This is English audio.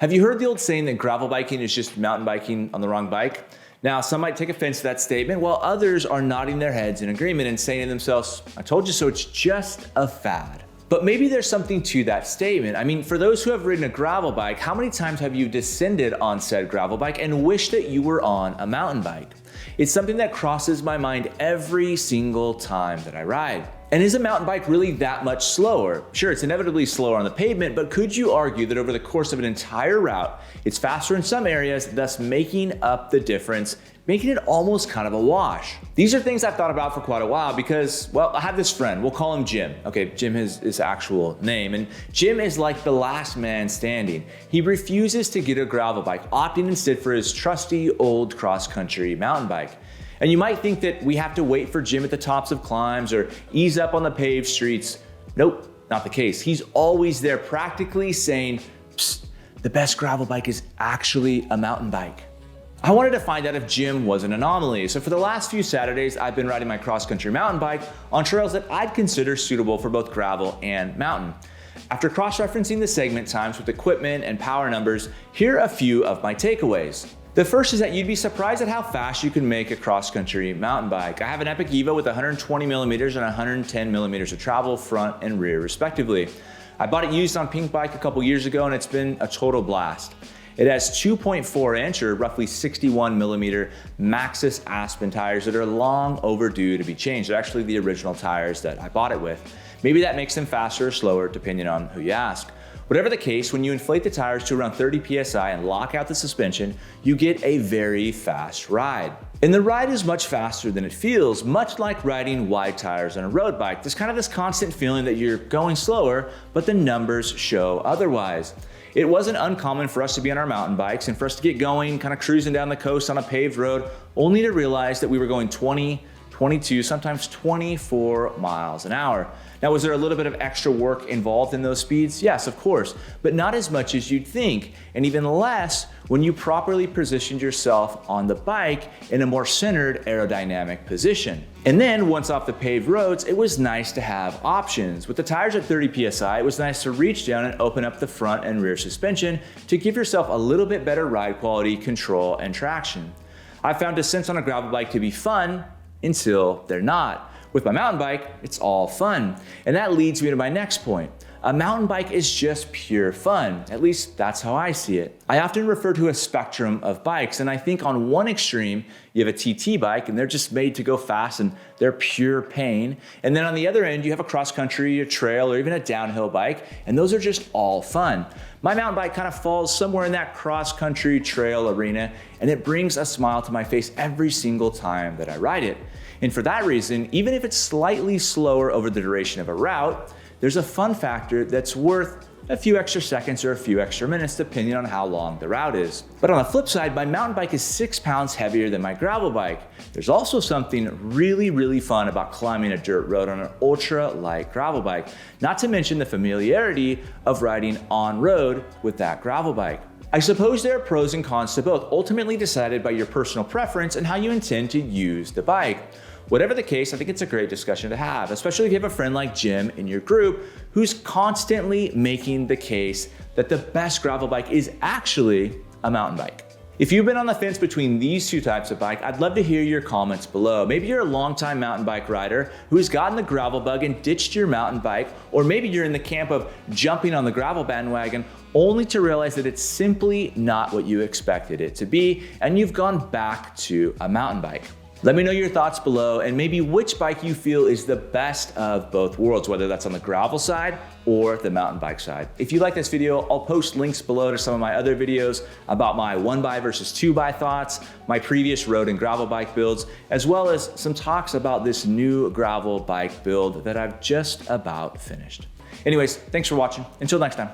Have you heard the old saying that gravel biking is just mountain biking on the wrong bike? Now, some might take offense to that statement, while others are nodding their heads in agreement and saying to themselves, I told you so, it's just a fad. But maybe there's something to that statement. I mean, for those who have ridden a gravel bike, how many times have you descended on said gravel bike and wished that you were on a mountain bike? It's something that crosses my mind every single time that I ride. And is a mountain bike really that much slower? Sure, it's inevitably slower on the pavement, but could you argue that over the course of an entire route, it's faster in some areas, thus making up the difference, making it almost kind of a wash? These are things I've thought about for quite a while because, well, I have this friend, we'll call him Jim. Okay, Jim is his actual name, and Jim is like the last man standing. He refuses to get a gravel bike, opting instead for his trusty old cross-country mountain bike. And you might think that we have to wait for Jim at the tops of climbs or ease up on the paved streets. Nope, not the case. He's always there practically saying, psst, the best gravel bike is actually a mountain bike. I wanted to find out if Jim was an anomaly. So for the last few Saturdays, I've been riding my cross-country mountain bike on trails that I'd consider suitable for both gravel and mountain. After cross-referencing the segment times with equipment and power numbers, here are a few of my takeaways. The first is that you'd be surprised at how fast you can make a cross-country mountain bike. I have an Epic Evo with 120 millimeters and 110 millimeters of travel front and rear respectively. I bought it used on Pink Bike a couple years ago and it's been a total blast. It has 2.4 inch or roughly 61 millimeter Maxxis Aspen tires that are long overdue to be changed. They're actually the original tires that I bought it with. Maybe that makes them faster or slower depending on who you ask. Whatever the case, when you inflate the tires to around 30 PSI and lock out the suspension, you get a very fast ride. And the ride is much faster than it feels, much like riding wide tires on a road bike. There's kind of this constant feeling that you're going slower, but the numbers show otherwise. It wasn't uncommon for us to be on our mountain bikes and for us to get going, kind of cruising down the coast on a paved road, only to realize that we were going 20, 22, sometimes 24 miles an hour. Now, was there a little bit of extra work involved in those speeds? Yes, of course, but not as much as you'd think, and even less when you properly positioned yourself on the bike in a more centered aerodynamic position. And then once off the paved roads, it was nice to have options. With the tires at 30 PSI, it was nice to reach down and open up the front and rear suspension to give yourself a little bit better ride quality, control, and traction. I found descents on a gravel bike to be fun until they're not. With my mountain bike, it's all fun. And that leads me to my next point. A mountain bike is just pure fun. At least that's how I see it. I often refer to a spectrum of bikes, and I think on one extreme, you have a TT bike and they're just made to go fast and they're pure pain. And then on the other end, you have a cross country, a trail, or even a downhill bike, and those are just all fun. My mountain bike kind of falls somewhere in that cross country trail arena, and it brings a smile to my face every single time that I ride it. And for that reason, even if it's slightly slower over the duration of a route, there's a fun factor that's worth a few extra seconds or a few extra minutes depending on how long the route is. But on the flip side, my mountain bike is 6 pounds heavier than my gravel bike. There's also something really fun about climbing a dirt road on an ultra light gravel bike, not to mention the familiarity of riding on road with that gravel bike. I suppose there are pros and cons to both, ultimately decided by your personal preference and how you intend to use the bike. Whatever the case, I think it's a great discussion to have, especially if you have a friend like Jim in your group who's constantly making the case that the best gravel bike is actually a mountain bike. If you've been on the fence between these two types of bike, I'd love to hear your comments below. Maybe you're a longtime mountain bike rider who's gotten the gravel bug and ditched your mountain bike, or maybe you're in the camp of jumping on the gravel bandwagon only to realize that it's simply not what you expected it to be, and you've gone back to a mountain bike. Let me know your thoughts below and maybe which bike you feel is the best of both worlds, whether that's on the gravel side or the mountain bike side. If you like this video, I'll post links below to some of my other videos about my 1x versus 2x thoughts, my previous road and gravel bike builds, as well as some talks about this new gravel bike build that I've just about finished. Anyways, thanks for watching. Until next time.